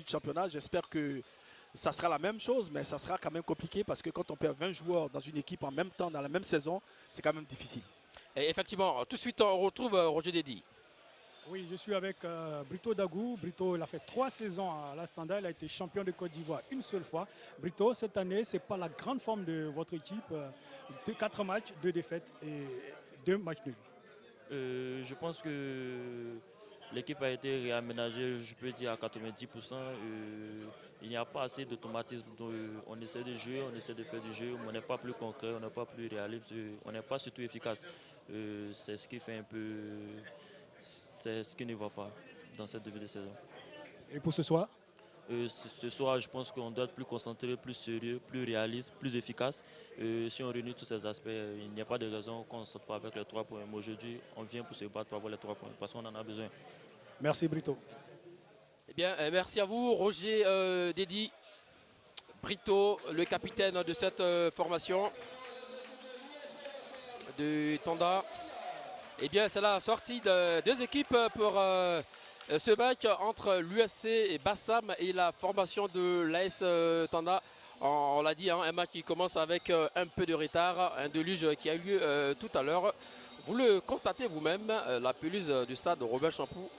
de championnat. J'espère que ça sera la même chose, mais ça sera quand même compliqué parce que quand on perd 20 joueurs dans une équipe en même temps, dans la même saison, c'est quand même difficile. Et effectivement, tout de suite, on retrouve Roger Dédy. Oui, je suis avec Brito Dagou. Brito, il a fait 3 saisons à la Standard. Il a été champion de Côte d'Ivoire une seule fois. Brito, cette année, ce n'est pas la grande forme de votre équipe. 4 matchs, 2 défaites et 2 matchs nuls. Je pense que l'équipe a été réaménagée, je peux dire à 90%. Il n'y a pas assez d'automatisme. On essaie de jouer, on essaie de faire du jeu, mais on n'est pas plus concret, on n'est pas plus réaliste, on n'est pas surtout efficace. C'est ce qui fait un peu... C'est ce qui ne va pas dans cette début de saison. Et pour ce soir? Ce soir, je pense qu'on doit être plus concentré, plus sérieux, plus réaliste, plus efficace. Si on réunit tous ces aspects, il n'y a pas de raison qu'on ne sorte pas avec les 3 points. Mais aujourd'hui, on vient pour se battre pour avoir les 3 points parce qu'on en a besoin. Merci Brito. Eh bien, merci à vous, Roger Dédy. Brito, le capitaine de cette formation de Tanda. Eh bien, c'est la sortie de 2 équipes pour ce match entre l'USC et Bassam et la formation de l'AS Tanda. On l'a dit, hein, un match qui commence avec un peu de retard, un déluge qui a eu lieu tout à l'heure. Vous le constatez vous-même, la pelouse du stade Robert Champoux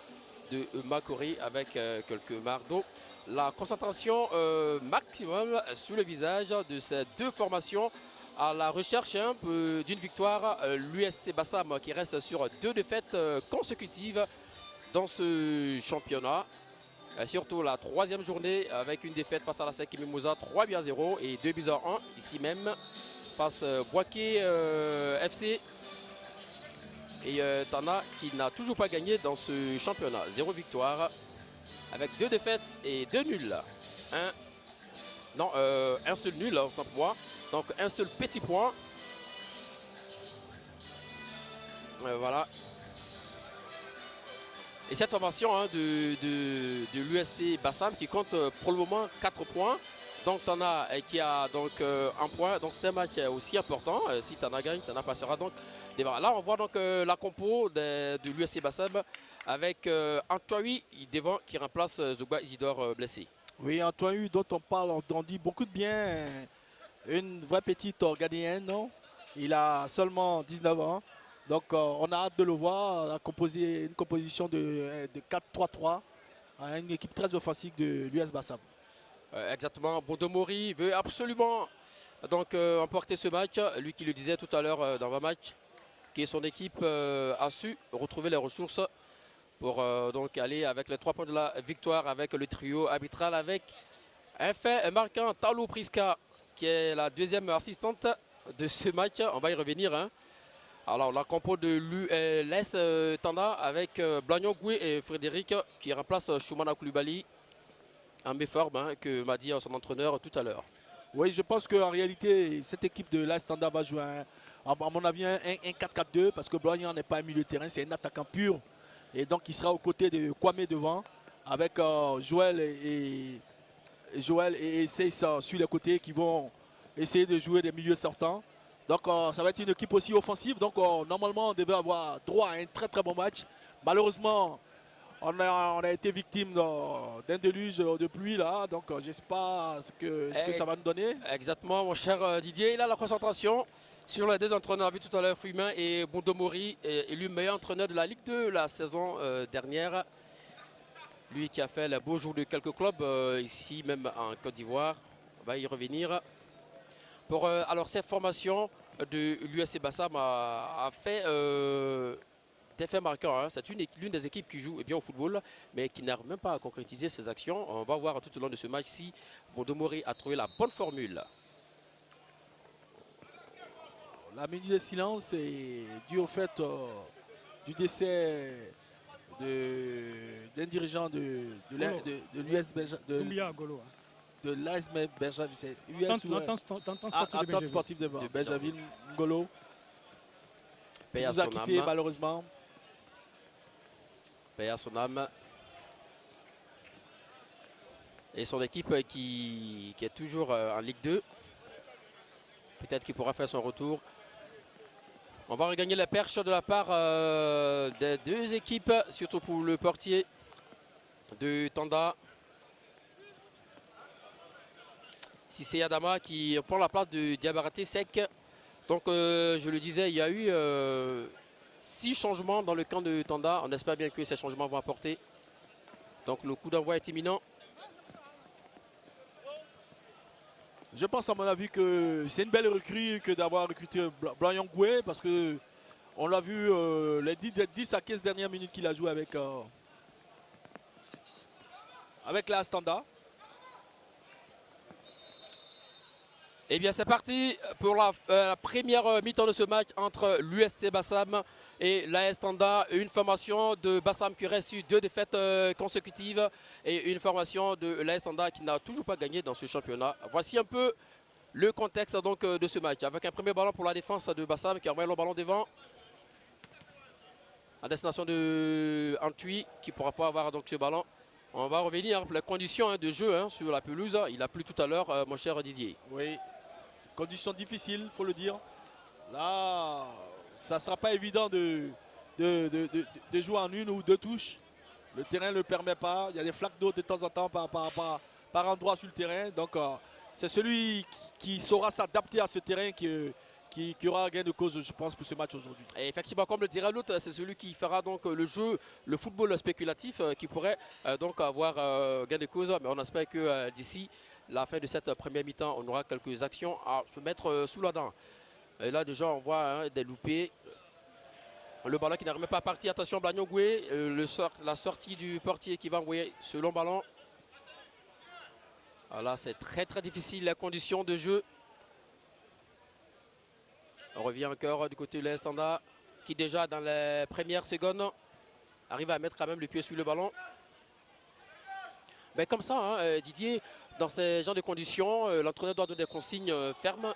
de Makori avec quelques marques d'eau. La concentration maximum sur le visage de ces 2 formations à la recherche d'une victoire. L'USC Bassam qui reste sur 2 défaites consécutives dans ce championnat. Surtout la 3e journée avec une défaite face à la SEC Mimosa 3-0 et 2-1 ici même face Boaké FC. Et Tana qui n'a toujours pas gagné dans ce championnat. 0 victoire avec 2 défaites et 2 nuls. Un seul nul, autant pour moi. Donc un seul petit point. Voilà. Et cette formation de l'USC Bassam qui compte pour le moment 4 points. Donc Tana qui a donc 1 point. Donc c'est un match aussi important. Si Tana gagne, Tana passera donc devant. Là on voit donc la compo de l'USC Bassam avec Antoine devant qui remplace Zouba Isidore blessé. Oui, Antoine dont on parle, on dit beaucoup de bien. Une vraie petite Ghanéenne, non? Il a seulement 19 ans. Donc on a hâte de le voir une composition de 4-3-3. Une équipe très offensive de l'US Bassam. Exactement. Bondomori veut absolument donc emporter ce match. Lui qui le disait tout à l'heure dans un match, que son équipe a su retrouver les ressources pour donc aller avec les 3 points de la victoire avec le trio arbitral avec un fait marquant Talou Priska qui est la 2e assistante de ce match. On va y revenir. Hein. Alors la compo de l'ULS Tanda avec Blagnon Goué et Frédéric qui remplace Choumana Koulibaly. Un méforme que m'a dit son entraîneur tout à l'heure. Oui, je pense qu'en réalité, cette équipe de l'AS Tanda va jouer, à mon avis, un 4-4-2 parce que Blagnon n'est pas un milieu de terrain, c'est un attaquant pur. Et donc il sera aux côtés de Kwame devant avec Joël et Seissa sur les côtés qui vont essayer de jouer des milieux sortants. Donc ça va être une équipe aussi offensive. Donc normalement on devait avoir droit à un très très bon match. Malheureusement on a été victime d'un déluge de pluie là. Donc j'espère ce que ça va nous donner. Exactement mon cher Didier. Il a la concentration sur les 2 entraîneurs vu tout à l'heure, Fuimin et Bondomori, élu meilleur entraîneur de la Ligue 2 la saison dernière. Lui qui a fait le beau jour de quelques clubs ici même en Côte d'Ivoire. On va y revenir. Alors cette formation de l'USC Bassam a fait des faits marquants. Hein. C'est l'une des équipes qui joue bien au football, mais qui n'arrive même pas à concrétiser ses actions. On va voir tout au long de ce match si Bondomori a trouvé la bonne formule. La minute de silence est due au fait du décès d'un dirigeant de l'US Golo. De l'AS Bergerville, c'est L'entente sportive de Bergerville, Ngolo. Il nous a quittés malheureusement. Paix à son âme. Et son équipe qui est toujours en Ligue 2. Peut-être qu'il pourra faire son retour. On va regagner la perche de la part des 2 équipes, surtout pour le portier de Tanda. Sissé Adama qui prend la place de Diabaté Sec. Donc je le disais, il y a eu 6 changements dans le camp de Tanda. On espère bien que ces changements vont apporter. Donc le coup d'envoi est imminent. Je pense à mon avis que c'est une belle recrue que d'avoir recruté Blanc-Yongoué parce que on l'a vu les 10 à 15 dernières minutes qu'il a joué avec la Standa. Eh bien c'est parti pour la première mi-temps de ce match entre l'USC Bassam et l'AS Tanda. Une formation de Bassam qui aurait su 2 défaites consécutives et une formation de l'AS Tanda qui n'a toujours pas gagné dans ce championnat. Voici un peu le contexte donc, de ce match. Avec un premier ballon pour la défense de Bassam qui envoie le ballon devant. À destination de Antui qui ne pourra pas avoir donc, ce ballon. On va revenir pour les conditions de jeu sur la pelouse. Il a plu tout à l'heure, mon cher Didier. Oui, conditions difficiles, il faut le dire. Là, ça ne sera pas évident de jouer en 1 ou 2 touches. Le terrain ne le permet pas. Il y a des flaques d'eau de temps en temps par endroit sur le terrain. Donc, c'est celui qui saura s'adapter à ce terrain qui aura gain de cause, je pense, pour ce match aujourd'hui. Et effectivement, comme le dirait l'autre, c'est celui qui fera donc le jeu, le football spéculatif, qui pourrait donc avoir gain de cause. Mais on espère que d'ici la fin de cette première mi-temps, on aura quelques actions à se mettre sous la dent. Et là, déjà, on voit des loupés. Le ballon qui n'arrive même pas à partir. Attention, Blagno-Goué, la sortie du portier qui va envoyer ce long ballon. Voilà, c'est très très difficile les conditions de jeu. On revient encore du côté de l'AS Tanda qui déjà dans les premières secondes arrive à mettre quand même le pied sur le ballon. Mais comme ça, Didier, dans ces genres de conditions, l'entraîneur doit donner des consignes fermes.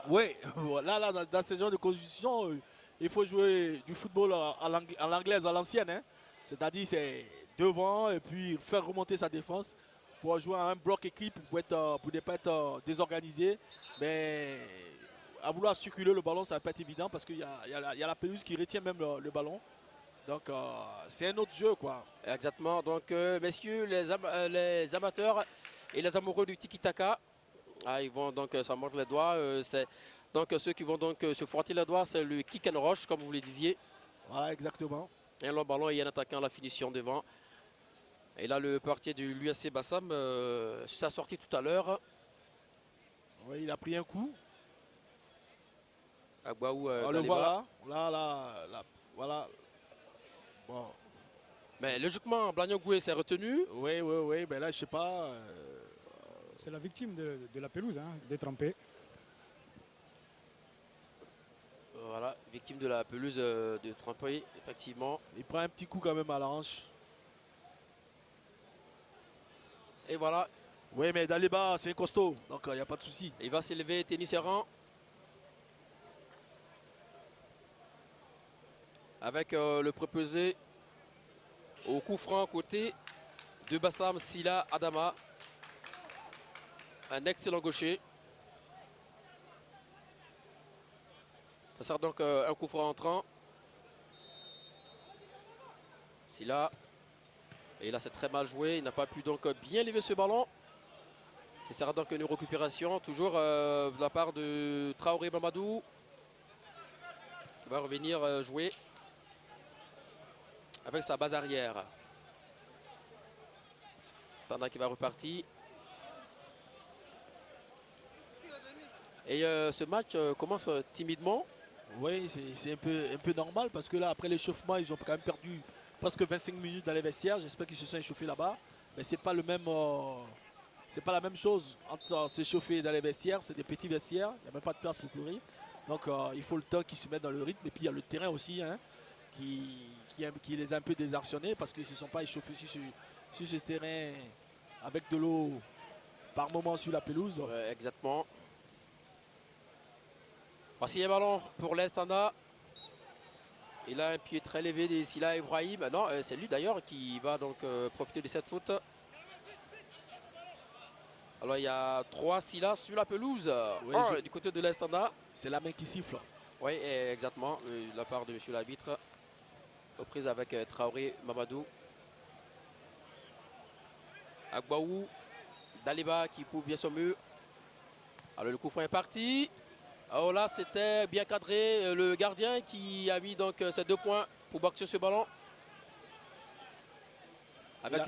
Oui, là, dans ces genres de conditions, il faut jouer du football à l'anglaise, à l'ancienne. C'est-à-dire c'est devant et puis faire remonter sa défense pour jouer à un bloc équipe pour ne pas être désorganisé. Mais à vouloir circuler le ballon, ça va pas être évident parce qu'il y a la pelouse qui retient même le ballon. Donc c'est un autre jeu, quoi. Exactement. Donc messieurs, les amateurs et les amoureux du tiki-taka, ils vont donc s'en mordre les doigts. Donc ceux qui vont donc se frotter les doigts, c'est le kick and rush, comme vous le disiez. Voilà, exactement. Un long ballon et un attaquant à la finition devant. Et là, le portier de l'USC Bassam, sur sa sortie tout à l'heure. Oui, il a pris un coup. Agbaou, on le voit là. Voilà. Bon. Mais logiquement, Blagno-Goué s'est retenu. Oui, mais là, je sais pas. C'est la victime de la pelouse, détrempée. Voilà, victime de la pelouse de Trempeil, effectivement. Il prend un petit coup quand même à la hanche. Et voilà. Oui, mais Daliba, c'est un costaud, donc il n'y a pas de souci. Il va s'élever, Tennis Errant. Avec le proposé au coup franc côté de Bassam Sila Adama. Un excellent gaucher. Ça sert donc un coup franc entrant. Sila. Et là c'est très mal joué. Il n'a pas pu donc bien lever ce ballon. Ça sera donc une récupération. Toujours de la part de Traoré Mamadou. Qui va revenir jouer. Avec sa base arrière. Tanda qui va repartir. Et ce match commence timidement. Oui, c'est un peu normal parce que là, après l'échauffement, ils ont quand même perdu presque 25 minutes dans les vestiaires. J'espère qu'ils se sont échauffés là-bas. Mais c'est pas c'est pas la même chose entre s'échauffer dans les vestiaires. C'est des petits vestiaires. Il n'y a même pas de place pour courir. Donc il faut le temps qu'ils se mettent dans le rythme. Et puis il y a le terrain aussi qui les a un peu désarçonnés parce qu'ils ne se sont pas échauffés sur ce terrain avec de l'eau par moment sur la pelouse. Ouais, exactement. Voici un ballon pour l'Est Tanda. Il a un pied très levé de Sila Ibrahim. Non, c'est lui d'ailleurs qui va donc profiter de cette faute. Alors il y a 3 Sila sur la pelouse. Oui, du côté de l'Est Tanda. C'est la main qui siffle. Oui, exactement. De la part de monsieur l'arbitre. Reprise avec Traoré Mamadou. Agbaou. Daliba qui pousse bien son mur. Alors le coup franc est parti. Oh là, c'était bien cadré. Le gardien qui a mis donc ses 2 points pour boxer ce ballon. Avec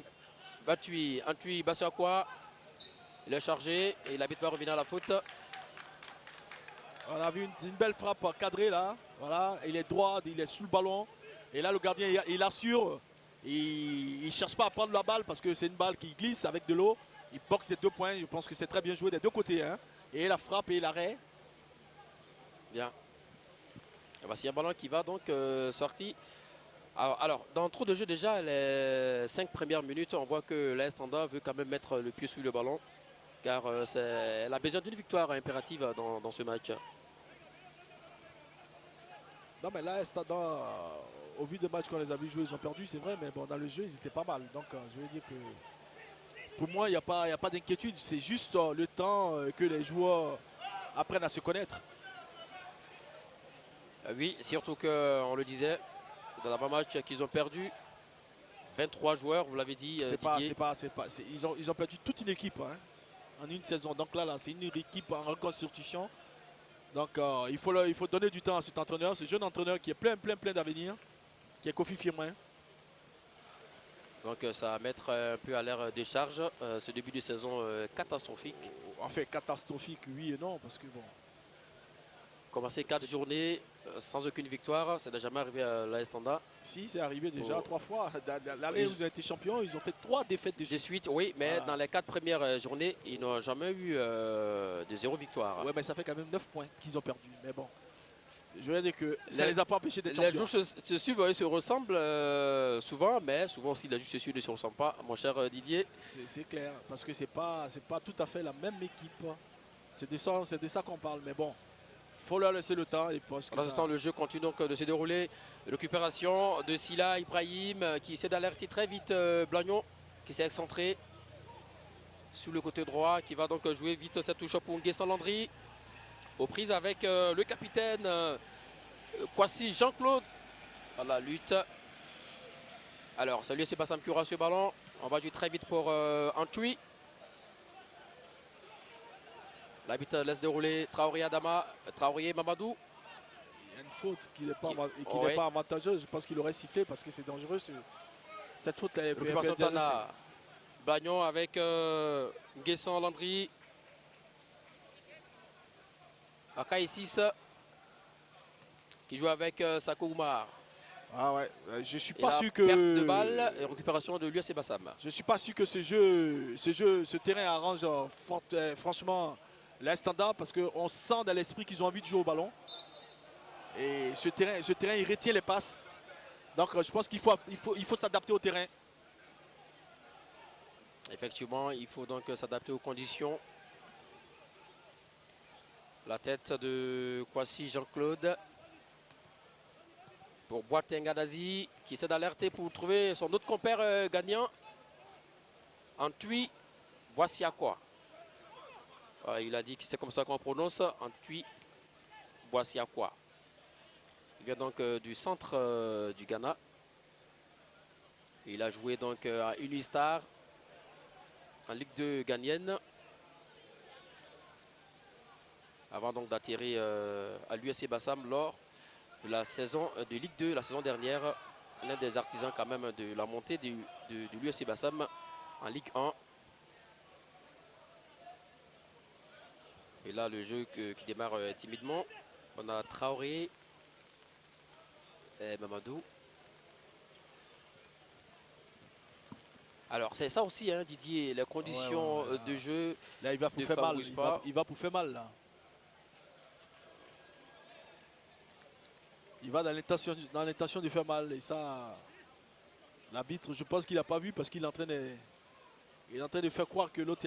Antwi Bassiakwa. Il est chargé et l'arbitre va revenir à la faute. On a vu une belle frappe cadrée là. Voilà, il est droit, il est sous le ballon. Et là, le gardien, il assure. Il ne cherche pas à prendre la balle parce que c'est une balle qui glisse avec de l'eau. Il boxe ses 2 points. Je pense que c'est très bien joué des 2 côtés. Hein. Et la frappe et l'arrêt. Bien. Et voici un ballon qui va donc sorti. Alors, dans le trou de jeu déjà, les 5 premières minutes, on voit que l'AS Tanda veut quand même mettre le pied sur le ballon. Car elle a besoin d'une victoire impérative dans ce match. Non mais là, au vu des matchs qu'on les a vus jouer, ils ont perdu, c'est vrai, mais bon, dans le jeu, ils étaient pas mal. Donc je veux dire que pour moi, il n'y a pas d'inquiétude. C'est juste le temps que les joueurs apprennent à se connaître. Oui, surtout qu'on le disait, dans l'avant-match qu'ils ont perdu, 23 joueurs, vous l'avez dit, Didier. Ils ont perdu toute une équipe hein, en une saison. Donc là c'est une équipe en reconstruction. Donc il faut donner du temps à cet entraîneur, ce jeune entraîneur qui est plein d'avenir, qui est Kofi Firmin. Donc ça va mettre un peu à l'air des charges, ce début de saison catastrophique. En fait catastrophique, oui et non, parce que bon. Commencer 4 journées sans aucune victoire, ça n'a jamais arrivé à l'AS Tanda. Si, c'est arrivé déjà 3 fois. L'année où ils ont été champions, ils ont fait 3 défaites de suite. Oui, mais voilà. Dans les 4 premières journées, ils n'ont jamais eu de 0 victoire. Oui, mais ça fait quand même 9 points qu'ils ont perdu. Mais bon, je veux dire que ça ne les a pas empêchés d'être champions. Les jours se suivent et se ressemblent souvent, mais souvent aussi les jours se suivent et ne se ressemblent pas, mon cher Didier. C'est clair, parce que c'est pas tout à fait la même équipe. C'est de ça qu'on parle, mais bon. Il faut leur laisser le temps. Pendant ce temps, le jeu continue donc de se dérouler. Récupération de Sila Ibrahim qui essaie d'alerter très vite Blagnon qui s'est excentré sous le côté droit, qui va donc jouer vite cette touche pour Nguessan Landry. Aux prises avec le capitaine Kwasi Jean-Claude à la lutte. Alors, salut, c'est Bassam qui aura ce ballon. On va jouer très vite pour Antwi. L'arbitre laisse dérouler Traoré Adama, Traoré Mamadou. Il y a une faute qui n'est pas avantageuse. Je pense qu'il aurait sifflé parce que c'est dangereux. Cette faute est récupération Tana. Blagnon avec Nguessan Landry. Akai 6 qui joue avec Sako Oumar. Ah ouais, je suis pas sûr que. Perte de balle et récupération de l'USC Bassam. Je suis pas sûr que ce terrain arrange franchement l'AS Tanda parce qu'on sent dans l'esprit qu'ils ont envie de jouer au ballon. Et ce terrain il retient les passes. Donc je pense qu'il faut s'adapter au terrain. Effectivement, il faut donc s'adapter aux conditions. La tête de Kwasi Jean-Claude. Pour Boateng Adazi qui essaie d'alerter pour trouver son autre compère gagnant. Antwi Bassiakwa. Il a dit que c'est comme ça qu'on prononce. Antwi Bassiakwa. Il vient donc du centre du Ghana. Il a joué donc à Unistar en Ligue 2 ghanéenne. Avant donc d'atterrir à l'USC Bassam lors de la saison de Ligue 2, la saison dernière. L'un des artisans quand même de la montée de l'USC Bassam en Ligue 1. Et là, le jeu qui démarre timidement. On a Traoré et Mamadou. Alors, c'est ça aussi, hein, Didier, les conditions de jeu. Là, il va pour faire mal. Il va pour faire mal, là. Il va dans l'intention de faire mal. Et ça, l'arbitre, je pense qu'il n'a pas vu parce qu'il est en train de faire croire que l'autre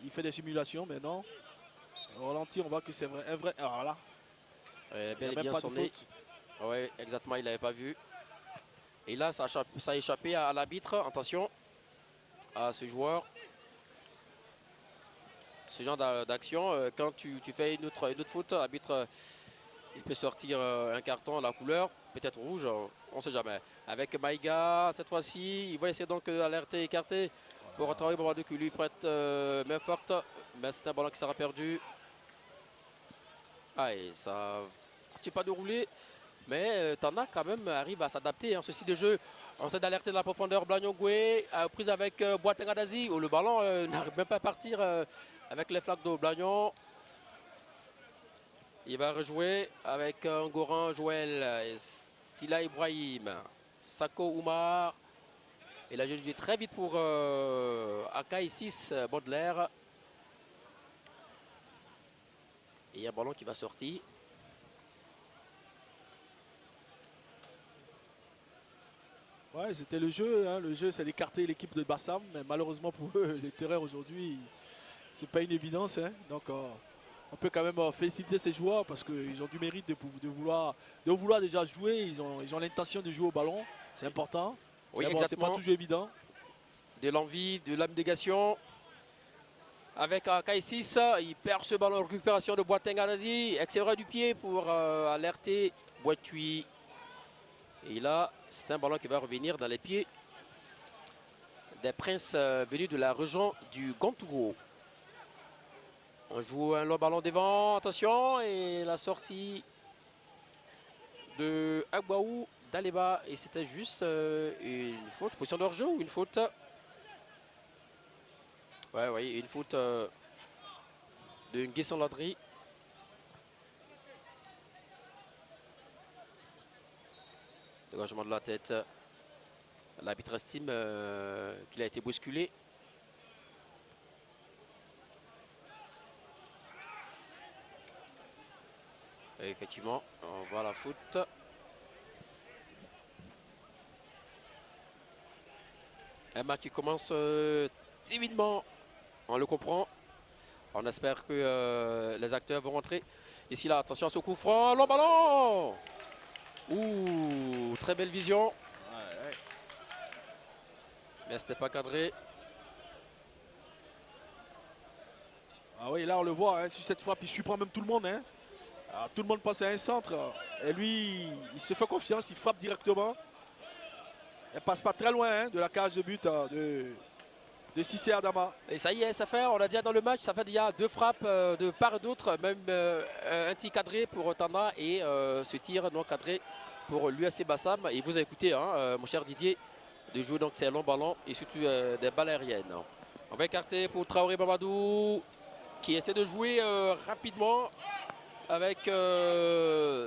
il fait des simulations, mais non. Au ralenti, on voit que c'est un vrai. Alors là, bel et bien sonné. Oui, exactement, il n'avait pas vu. Et là, ça a échappé à l'arbitre. Attention à ce joueur. Ce genre d'action, quand tu fais une autre faute, l'arbitre, il peut sortir un carton à la couleur, peut-être rouge, on ne sait jamais. Avec Maïga, cette fois-ci, il va essayer donc d'alerter, écarter pour Traoré Mamadou qui lui prête main forte. Mais c'est un ballon qui sera perdu. Ah, et ça continue pas de rouler. Mais Tanda quand même arrive à s'adapter. En ceci de jeu, on essaie d'alerter de la profondeur. Blagnon-Goué, prise avec Boateng Adazi, où le ballon n'arrive même pas à partir avec les flaques de Blagnon. Il va rejouer avec Goran Joël, Sila Ibrahim, Sako Oumar. Et là, je dis très vite pour Akai 6 Baudelaire. Et il y a un ballon qui va sortir. Ouais, c'était le jeu. Hein. Le jeu, c'est d'écarter l'équipe de Bassam. Mais malheureusement pour eux, les terrains aujourd'hui, c'est pas une évidence. Hein. Donc, on peut quand même féliciter ces joueurs parce qu'ils ont du mérite de vouloir déjà jouer. Ils ont l'intention de jouer au ballon. C'est important. Oui, mais bon, c'est pas toujours évident. De l'envie, de l'abnégation. Avec Kai6, il perd ce ballon de récupération de Boateng Adazi. Excellent du pied pour alerter Boitui. Et là, c'est un ballon qui va revenir dans les pieds des princes venus de la région du Gontougo. On joue un long ballon devant, attention, et la sortie de Agbaou d'Aleba. Et c'était juste une faute, position de hors-jeu ou une faute? Ouais, oui, une faute de Nguesson Landry. Dégagement de la tête. L'arbitre estime qu'il a été bousculé. Et effectivement, on voit la faute. Un match qui commence timidement. On le comprend. On espère que les acteurs vont rentrer. Ici, là, attention à ce coup franc. Long ballon! Ouh, très belle vision. Ouais. Mais c'était pas cadré. Ah oui, là on le voit, hein, sur cette frappe, il surprend même tout le monde. Hein. Alors, tout le monde passe à un centre. Et lui, il se fait confiance, il frappe directement. Elle passe pas très loin hein, de la cage de but de Cissé Adama. Et ça y est, ça fait, on l'a dit dans le match, ça fait déjà 2 frappes de part et d'autre, même un tir cadré pour Tanda et ce tir non cadré pour l'USC Bassam. Et vous avez écouté, hein, mon cher Didier, de jouer donc ces longs ballons et surtout des balles aériennes. On va écarter pour Traoré Mamadou qui essaie de jouer rapidement avec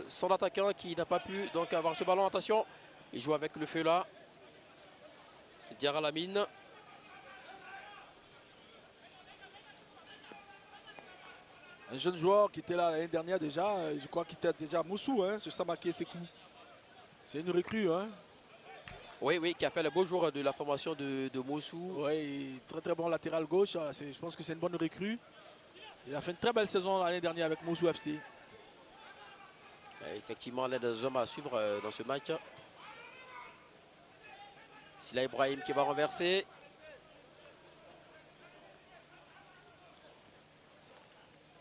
son attaquant qui n'a pas pu donc avoir ce ballon. Attention, il joue avec le feu là. Diarra Lamine. Un jeune joueur qui était là l'année dernière déjà, je crois qu'il était déjà Moussou, hein, sur Samaké Sekou. C'est une recrue. Hein. Oui, oui, qui a fait le beau jour de la formation de Moussou. Oui, très très bon latéral gauche. Je pense que c'est une bonne recrue. Il a fait une très belle saison l'année dernière avec Moussou FC. Et effectivement, l'un des hommes à suivre dans ce match. Sila Ibrahim qui va renverser.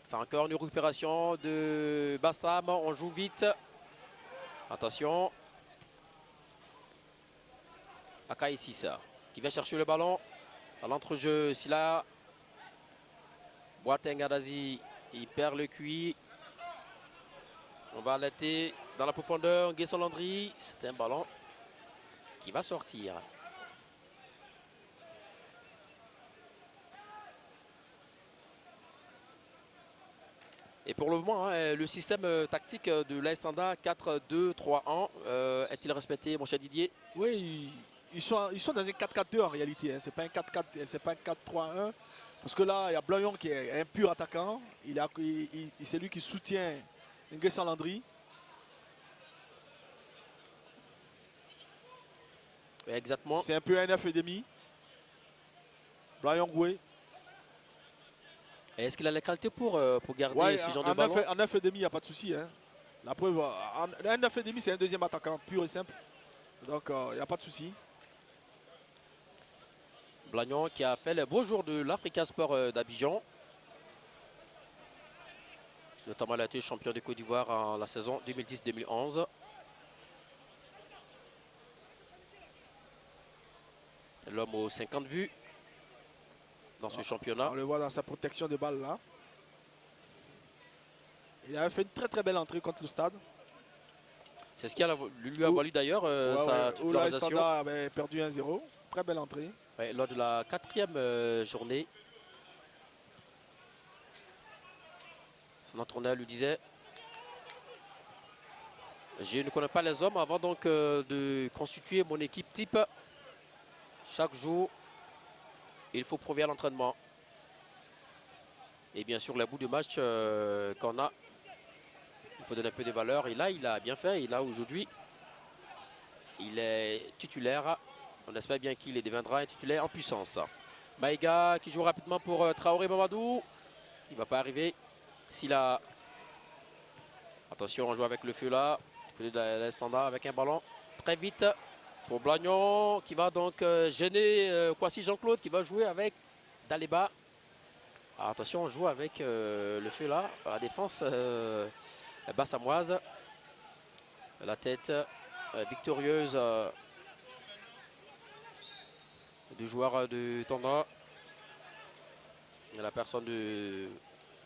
C'est encore une récupération de Bassam. On joue vite. Attention. Akai 6 qui va chercher le ballon. À l'entrejeu, Sila. Boateng Adazi, il perd le QI. On va alerter dans la profondeur. Nguesson Landry. C'est un ballon qui va sortir. Et pour le moment, hein, le système tactique de l'AS Tanda 4-2-3-1 est-il respecté, mon cher Didier? Oui, ils sont dans un 4-4-2 en réalité. Hein. C'est pas un 4-4, c'est pas un 4-3-1. Parce que là, il y a Blagnon qui est un pur attaquant. C'est lui qui soutient Nguesson Landry. Exactement. C'est un peu un 9,5. Blagnon Goué. Est-ce qu'il a les qualités pour garder Ouais, ce genre de ballon? En 9,5, il n'y a pas de souci. Hein. La preuve, un 9,5, c'est un deuxième attaquant, pur et simple. Donc, il n'y a pas de souci. Blagnon qui a fait le beau jour de l'Africa Sport d'Abidjan. Notamment, il a été champion de Côte d'Ivoire en la saison 2010-2011. L'homme aux 50 buts dans ce championnat. On le voit dans sa protection de balle là. Il avait fait une très belle entrée contre le Stade. C'est ce qui lui a valu d'ailleurs sa Où l'AS titularisation. Standard avait perdu 1-0. Très belle entrée. Ouais, lors de la 4e journée. Son entraîneur lui disait: je ne connais pas les hommes avant donc de constituer mon équipe type. Chaque jour, il faut prouver à l'entraînement. Et bien sûr, les bouts de match qu'on a, il faut donner un peu de valeur. Et là, il a bien fait. Et là, aujourd'hui, il est titulaire. On espère bien qu'il deviendra un titulaire en puissance. Maïga qui joue rapidement pour Traoré Mamadou. Il ne va pas arriver. Silla. Attention, on joue avec le feu là. Le standard avec un ballon. Très vite pour Blagnon qui va donc gêner Kwasi Jean-Claude qui va jouer avec Daleba. Alors, attention, on joue avec le feu là. La défense bassamoise. La tête victorieuse du joueur de Tanda. La personne de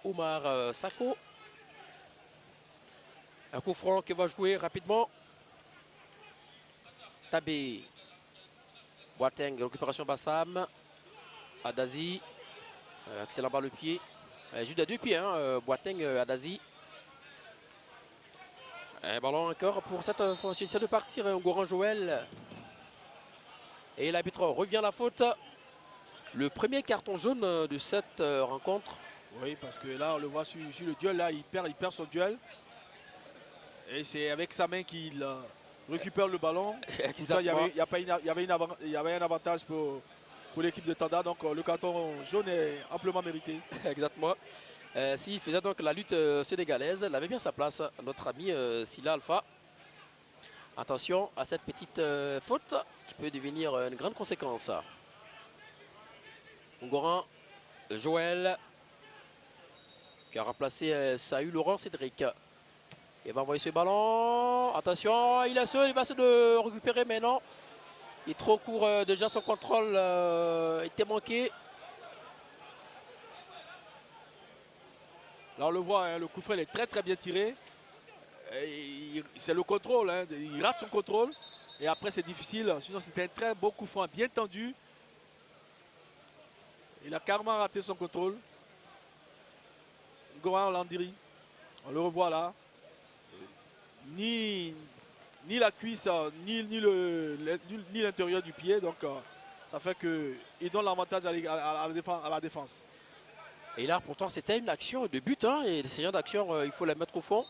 Oumar Sako. Un coup franc qui va jouer rapidement. Tabé. Boateng, récupération Bassam. Adazi. Excellent balle au pied. Juste à 2 pieds, hein, Boateng, Adazi. Un ballon encore pour cette fois. Il essaie de partir, Ngoran Joël. Et l'arbitre revient à la faute. Le premier carton jaune de cette rencontre. Oui, parce que là, on le voit sur le duel. Là, il perd son duel. Et c'est avec sa main qu'il récupère le ballon. Pourtant, il y avait un avantage pour l'équipe de Tanda. Donc, le carton jaune est amplement mérité. Exactement. S'il faisait donc la lutte sénégalaise, il avait bien sa place, notre ami Silla Alpha. Attention à cette petite faute qui peut devenir une grande conséquence. Ngoran Joël qui a remplacé Saül Laurent Cédric. Il va envoyer ce ballon. Attention, il est seul, il va se de récupérer, mais non. Il est trop court, déjà son contrôle était manqué. Là, on le voit, hein, le coup franc est très bien tiré. C'est le contrôle, hein, il rate son contrôle. Et après, c'est difficile. Sinon, c'était un très beau coup franc, bien tendu. Il a carrément raté son contrôle. Ngoran Landiri, on le revoit là. Ni la cuisse, ni l'intérieur du pied. Donc, ça fait qu'il donne l'avantage à la défense. Et là, pourtant, c'était une action de but. Hein, et ces genres d'action, il faut la mettre au fond.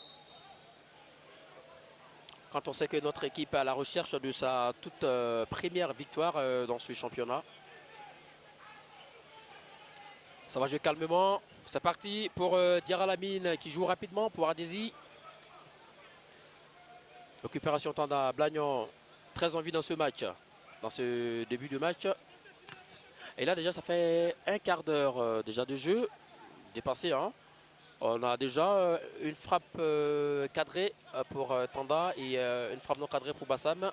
Quand on sait que notre équipe est à la recherche de sa toute première victoire dans ce championnat. Ça va jouer calmement. C'est parti pour Diarra Lamine qui joue rapidement pour Adesi. Récupération Tanda, Blagnon, très en vie dans ce match, dans ce début de match. Et là déjà ça fait un quart d'heure déjà de jeu, dépassé. Hein. On a déjà une frappe cadrée pour Tanda et une frappe non cadrée pour Bassam.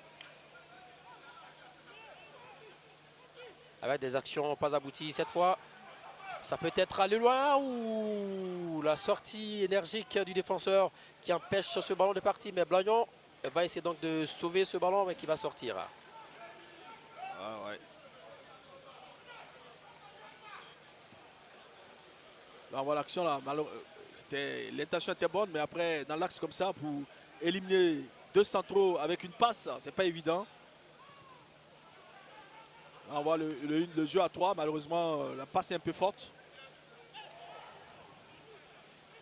Avec des actions pas abouties cette fois. Ça peut être aller loin ou la sortie énergique du défenseur qui empêche ce ballon de partir. Mais Blagnon va essayer donc de sauver ce ballon mais qui va sortir. Ah ouais. Là, on voit l'action là. L'intention était bonne, mais après, dans l'axe comme ça, pour éliminer 2 centraux avec une passe, c'est pas évident. Là, on voit le jeu à 3. Malheureusement, la passe est un peu forte.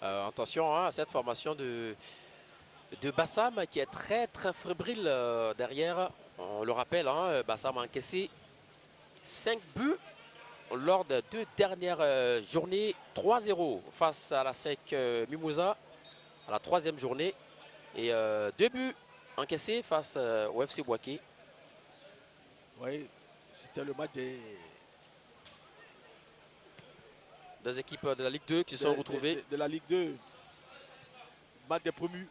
Attention hein, à cette formation de Bassam qui est très fébrile derrière. On le rappelle, hein, Bassam a encaissé 5 buts lors des 2 dernières journées. 3-0 face à la SEC Mimosa à la 3e journée. Et 2 buts encaissés face au FC Boaké. Oui, c'était le match des équipes de la Ligue 2 qui se sont retrouvées. De la Ligue 2. Match des promus.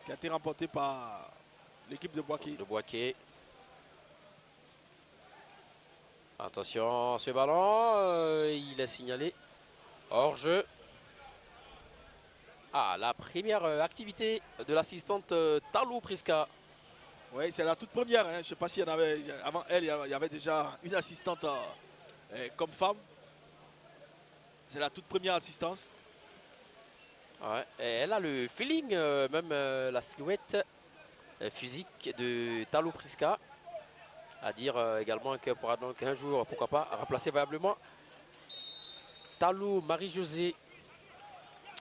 Qui a été remporté par l'équipe de Boaké. De Boaké. Attention, ce ballon, il est signalé hors jeu. Ah, la première activité de l'assistante Talou Priska. Oui, c'est la toute première. Hein. Je ne sais pas s'il y en avait. Avant elle, il y avait déjà une assistante comme femme. C'est la toute première assistance. Ouais, et elle a le feeling, même la silhouette physique de Talou Priska. À dire également qu'elle pourra donc un jour, pourquoi pas, remplacer valablement Talou Marie-Josée,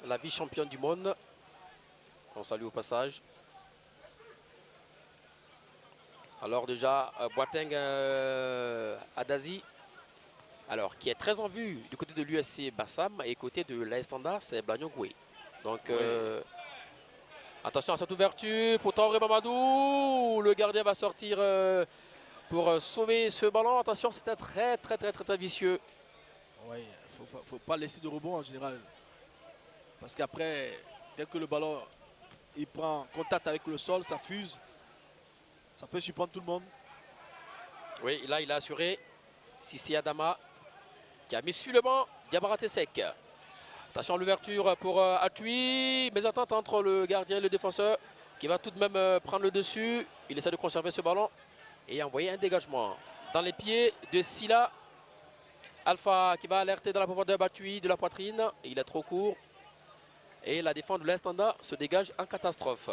la vice-championne du monde. On salue au passage. Alors déjà, Boateng Adazi, alors qui est très en vue du côté de l'USC Bassam et côté de l'AS Standard, c'est Blagnon Goué. Donc attention à cette ouverture pour Traoré Mamadou. Le gardien va sortir pour sauver ce ballon. Attention, c'était très vicieux. Oui, il ne faut pas laisser de rebond en général. Parce qu'après, dès que le ballon il prend contact avec le sol, ça fuse. Ça peut surprendre tout le monde. Oui, là, il a assuré. Sissi Adama qui a mis sur le banc Diabarate Sec. Attention à l'ouverture pour Atui. Mésentente entre le gardien et le défenseur qui va tout de même prendre le dessus. Il essaie de conserver ce ballon et envoyer un dégagement dans les pieds de Silla. Alpha qui va alerter dans la profondeur d'Atui de la poitrine. Il est trop court. Et la défense de l'Estanda se dégage en catastrophe.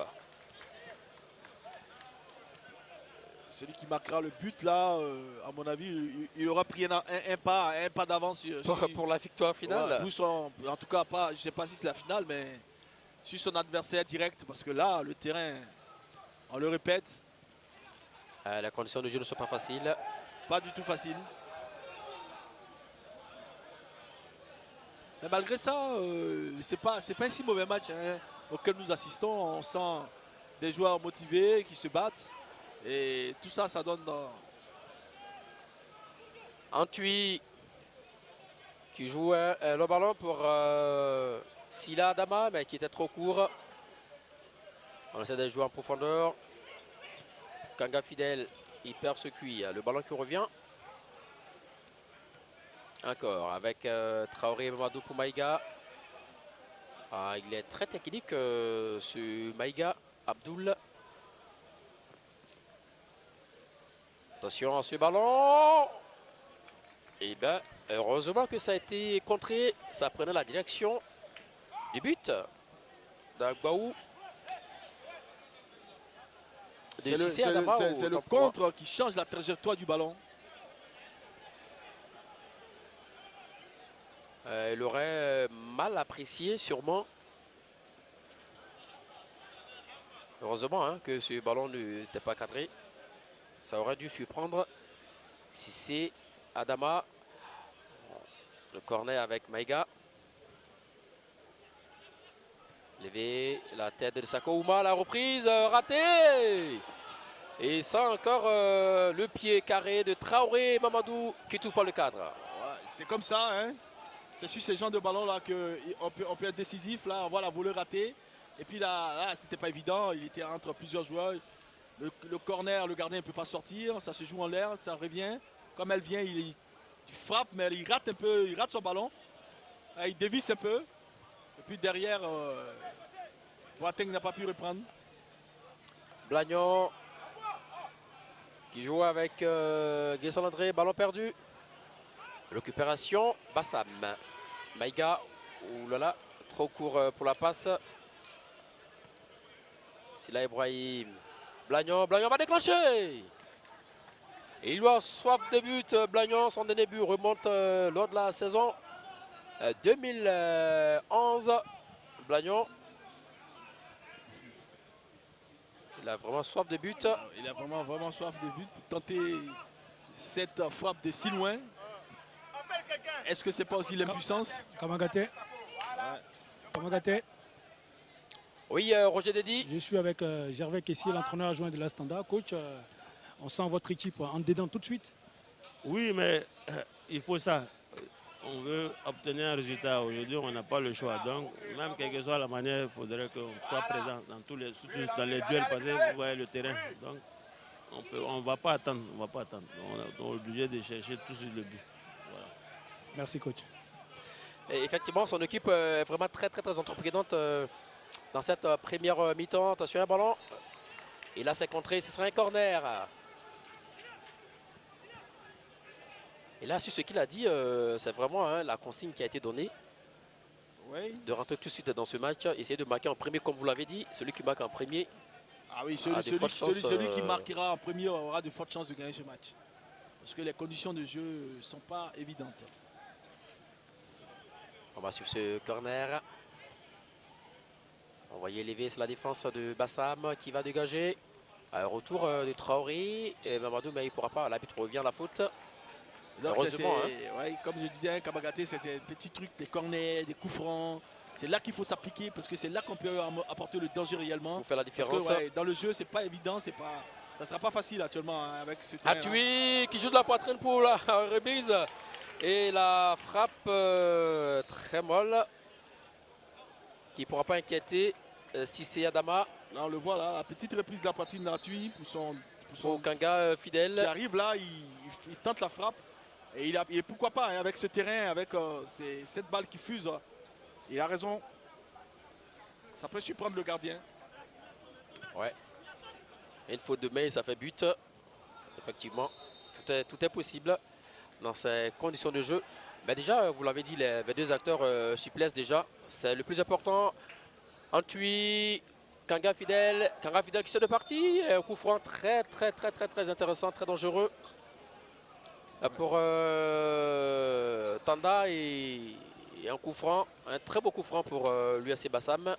Celui qui marquera le but là, à mon avis, il aura pris un pas d'avance Pour la victoire finale. En tout cas, pas, je ne sais pas si c'est la finale, mais sur son adversaire direct. Parce que là, le terrain, on le répète. Les conditions de jeu ne sont pas faciles. Pas du tout facile. Mais malgré ça, c'est pas un si mauvais match hein, auquel nous assistons. On sent des joueurs motivés qui se battent. Et tout ça, ça donne dans... Antui qui joue le ballon pour Silla Adama, mais qui était trop court. On essaie de jouer en profondeur. Kanga Fidel, il perd ce cuit. Le ballon qui revient. Encore avec Traoré Mamadou pour Maïga. Ah, il est très technique ce Maïga Abdoul. Attention à ce ballon. Et bien, heureusement que ça a été contré. Ça prenait la direction du but d'Agbaou. C'est le contre qui change la trajectoire du ballon. Il aurait mal apprécié sûrement. Heureusement hein, que ce ballon n'était pas cadré. Ça aurait dû surprendre si c'est Adama. Le corner avec Maïga. Levé la tête de Sako Ouma, la reprise ratée. Et ça encore le pied carré de Traoré Mamadou qui touche pas le cadre. Ouais, c'est comme ça, hein. C'est sur ces genres de ballons là qu'on peut être décisif. Là, on voit la volée ratée. Et puis là c'était pas évident. Il était entre plusieurs joueurs. Le corner, le gardien ne peut pas sortir. Ça se joue en l'air, ça revient. Comme elle vient, il frappe, mais il rate un peu. Il rate son ballon. Il dévisse un peu. Et puis derrière, Boateng n'a pas pu reprendre. Blagnon qui joue avec Guessel André, ballon perdu. Récupération, Bassam. Maïga, oulala, trop court pour la passe. Silla Ibrahim. Blagnon va déclencher. Et il a soif de but. Blagnon, son dernier but remonte lors de la saison 2011. Blagnon. Il a vraiment soif de but. Il a vraiment soif de but pour tenter cette frappe de si loin. Est-ce que c'est pas aussi l'impuissance? Kamagaté. Kamagaté. Oui, Roger Dedi. Je suis avec Gervais Kessier, l'entraîneur adjoint de la Standard. Coach, on sent votre équipe en dedans tout de suite. Oui, mais il faut ça. On veut obtenir un résultat. Aujourd'hui, on n'a pas le choix. Donc, même quelle que soit la manière, il faudrait qu'on soit présent dans surtout dans les duels passés, vous voyez le terrain. Donc, on ne va pas attendre. On est obligé de chercher tout sur le but. Voilà. Merci, coach. Et effectivement, son équipe est vraiment très entreprenante dans cette première mi-temps. Attention, un ballon. Et là, c'est contré, ce sera un corner. Et là, sur ce qu'il a dit, c'est vraiment la consigne qui a été donnée. Oui. De rentrer tout de suite dans ce match, essayer de marquer en premier, comme vous l'avez dit. Celui qui marque en premier. Ah oui, Ah, celui qui marquera en premier aura de fortes chances de gagner ce match. Parce que les conditions de jeu ne sont pas évidentes. On va suivre ce corner. On va y élever sur la défense de Bassam qui va dégager. Retour de Traoré. Et Mamadou, mais il ne pourra pas. L'arbitre revient à la faute. Donc Heureusement, ouais, comme je disais, Kabagaté, c'est des petits trucs, des corners, des coups francs. C'est là qu'il faut s'appliquer parce que c'est là qu'on peut apporter le danger réellement. Vous faites la Parce différence. que dans le jeu, c'est pas évident, ça ne sera pas facile actuellement avec ce terrain. Atui qui joue de la poitrine pour la remise. Et la frappe très molle qui ne pourra pas inquiéter Cissé Adama. Là, on le voit, là, la petite reprise de la poitrine d'Atui Pour Kanga qui fidèle. arrive là, il tente la frappe. Et pourquoi pas, hein, avec ce terrain, avec cette balle qui fuse, il a raison. Ça peut surprendre le gardien. Ouais. Et une faute de main, ça fait but. Effectivement, tout est possible dans ces conditions de jeu. Mais déjà, vous l'avez dit, les deux acteurs supplèsent déjà. C'est le plus important. Antui, Kanga fidèle qui sort de partie. Un coup franc très intéressant, très dangereux pour Tanda et un coup franc, un très beau coup franc pour l'USC Bassam.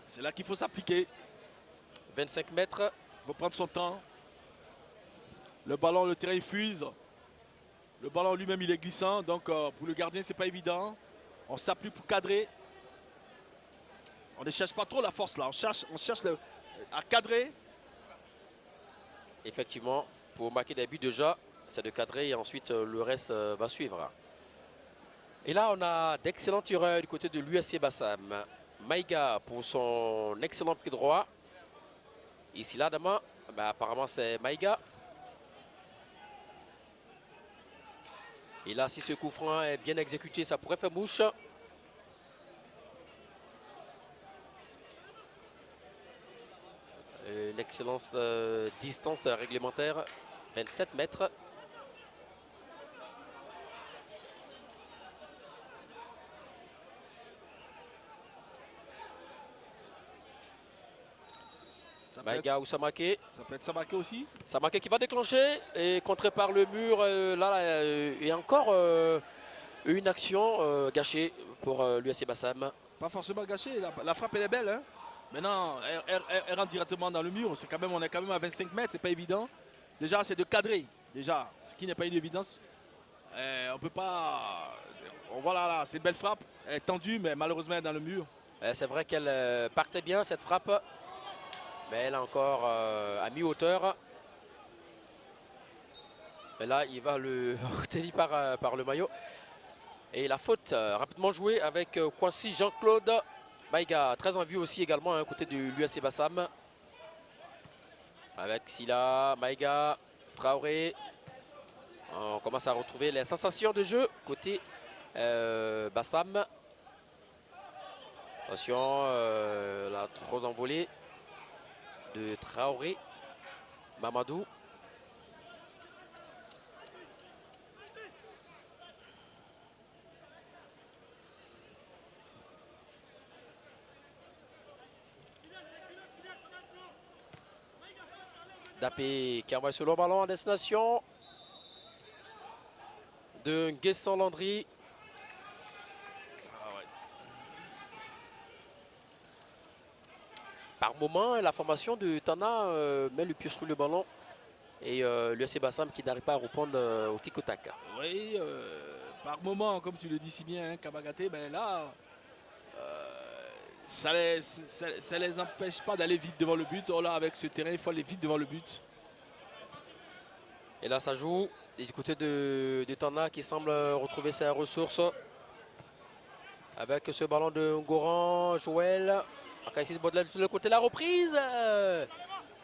C'est là qu'il faut s'appliquer. 25 mètres. Il faut prendre son temps. Le ballon, le terrain il fuse. Le ballon lui-même il est glissant. Donc pour le gardien, c'est pas évident. On s'applique pour cadrer. On ne cherche pas trop la force là. On cherche à cadrer. Effectivement, pour marquer des buts déjà, c'est de cadrer et ensuite le reste va suivre. Et là, on a d'excellents tireurs du côté de l'USC Bassam. Maïga pour son excellent pied droit. Ici, là, demain, apparemment, c'est Maïga. Et là, si ce coup franc est bien exécuté, ça pourrait faire mouche. Une excellente distance réglementaire, 27 mètres. Maïga ou Samake. Ça peut être Samake aussi. Samake qui va déclencher et contré par le mur. Et encore une action gâchée pour l'USC Bassam. Pas forcément gâché. La frappe elle est belle. Hein. Maintenant, elle rentre directement dans le mur. On est quand même à 25 mètres. C'est pas évident. Déjà, c'est de cadrer. Déjà, ce qui n'est pas une évidence. On peut pas. Voilà, là, c'est une belle frappe. Elle est tendue, mais malheureusement elle est dans le mur. C'est vrai qu'elle partait bien cette frappe. Mais elle est encore à mi-hauteur. Mais là, il va le retenir par le maillot. Et la faute rapidement jouée avec Kwasi Jean-Claude Maïga. Très en vue aussi également à côté de l'USC Bassam. Avec Silla, Maïga, Traoré. On commence à retrouver les sensations de jeu côté Bassam. Attention, la trop envolée de Traoré, Mamadou. Dapé qui envoie sur le ballon à destination de Nguessan Landry. Par moment, la formation de Tana met le pied sur le ballon et l'USC Bassam qui n'arrive pas à répondre au tic au tac. Oui, par moment, comme tu le dis si bien, hein, Kabagaté, ben là, ça les empêche pas d'aller vite devant le but. Oh là, avec ce terrain, il faut aller vite devant le but. Et là, ça joue. Et du côté de Tana qui semble retrouver ses ressources. Avec ce ballon de Ngoran, Joël. Akaisis Baudelaire sur le côté, la reprise.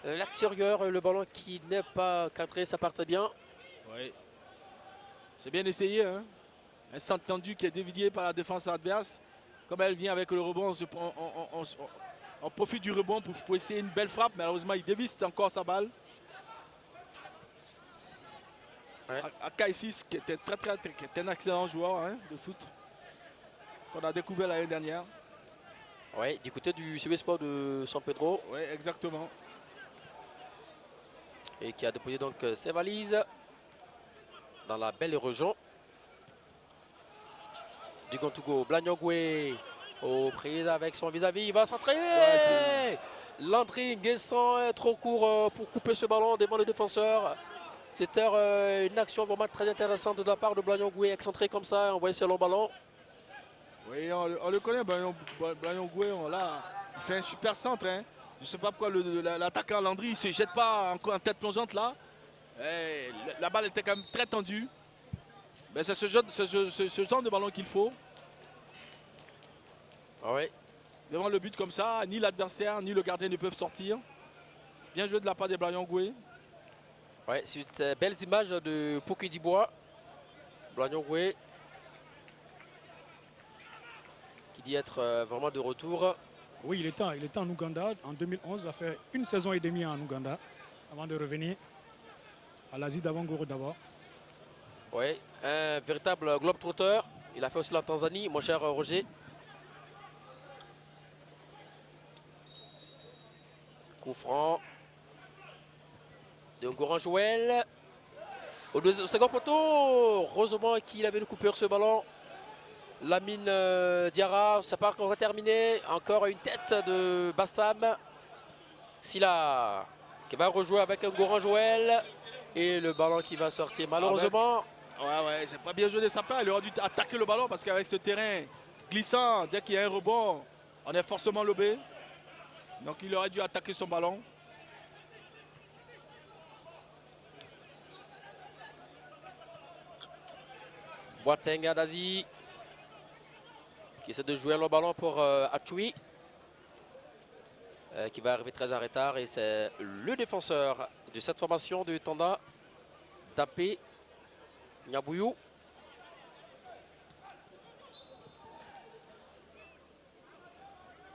L'extérieur, le ballon qui n'est pas cadré, ça partait bien. Oui. C'est bien essayé. Hein. Un centre tendu qui est dévié par la défense adverse. Comme elle vient avec le rebond, on profite du rebond pour essayer une belle frappe. Malheureusement, il dévisse encore sa balle. Ouais. Akaïsis, qui était qui était un excellent joueur hein, de foot, qu'on a découvert l'année dernière. Ouais, du côté du CB Sport de San Pedro. Oui, exactement. Et qui a déposé donc ses valises dans la belle région du Gontugo. Blanyogwe aux prises avec son vis-à-vis. Il va s'entraîner. Ouais, Landry Guessant est trop court pour couper ce ballon devant le défenseur. C'était une action vraiment très intéressante de la part de Blanyogwe, excentré comme ça, envoyé sur le ballon. Oui, on le connaît, Blanyogwe, il fait un super centre. Hein. Je ne sais pas pourquoi l'attaquant Landry ne se jette pas encore en tête plongeante là. Et la balle était quand même très tendue. Mais c'est ce genre de ballon qu'il faut. Ah ouais. Devant le but comme ça, ni l'adversaire ni le gardien ne peuvent sortir. Bien joué de la part des Blanyogwe. Ouais, c'est une belles images de Poku Dibois. Blanyogwe qui dit être vraiment de retour. Oui, il était en Ouganda en 2011. Il a fait une saison et demie en Ouganda avant de revenir à l'Asie d'Avangoro d'abord. Oui, un véritable globe-trotteur. Il a fait aussi la Tanzanie, mon cher Roger. Coup franc de Goran Joël. Au second poteau, heureusement qu'il avait le coupure ce ballon. Lamine Diarra, ça part encore terminé. Encore une tête de Bassam. Silla qui va rejouer avec un Goran Joël. Et le ballon qui va sortir malheureusement. Ouais, c'est pas bien joué de sa part. Il aurait dû attaquer le ballon parce qu'avec ce terrain glissant, dès qu'il y a un rebond, on est forcément lobé. Donc il aurait dû attaquer son ballon. Boateng Adazi qui essaie de jouer le ballon pour Achui qui va arriver très en retard et c'est le défenseur de cette formation de Tanda, Tapé Nyabouyou.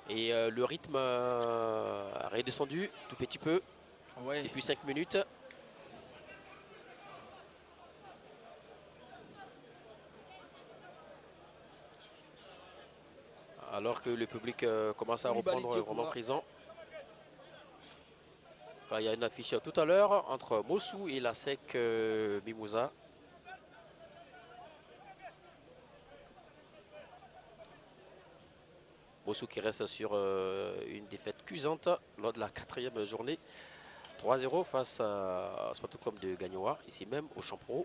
Et le rythme a redescendu tout petit peu depuis 5 minutes. Alors que le public commence à reprendre vraiment présent. Enfin, il y a une affiche tout à l'heure entre Mossou et la SEC Mimouza. Mossou qui reste sur une défaite cuisante lors de la 4e journée. 3-0 face à Sporting Club de Gagnoa, ici même au Champro.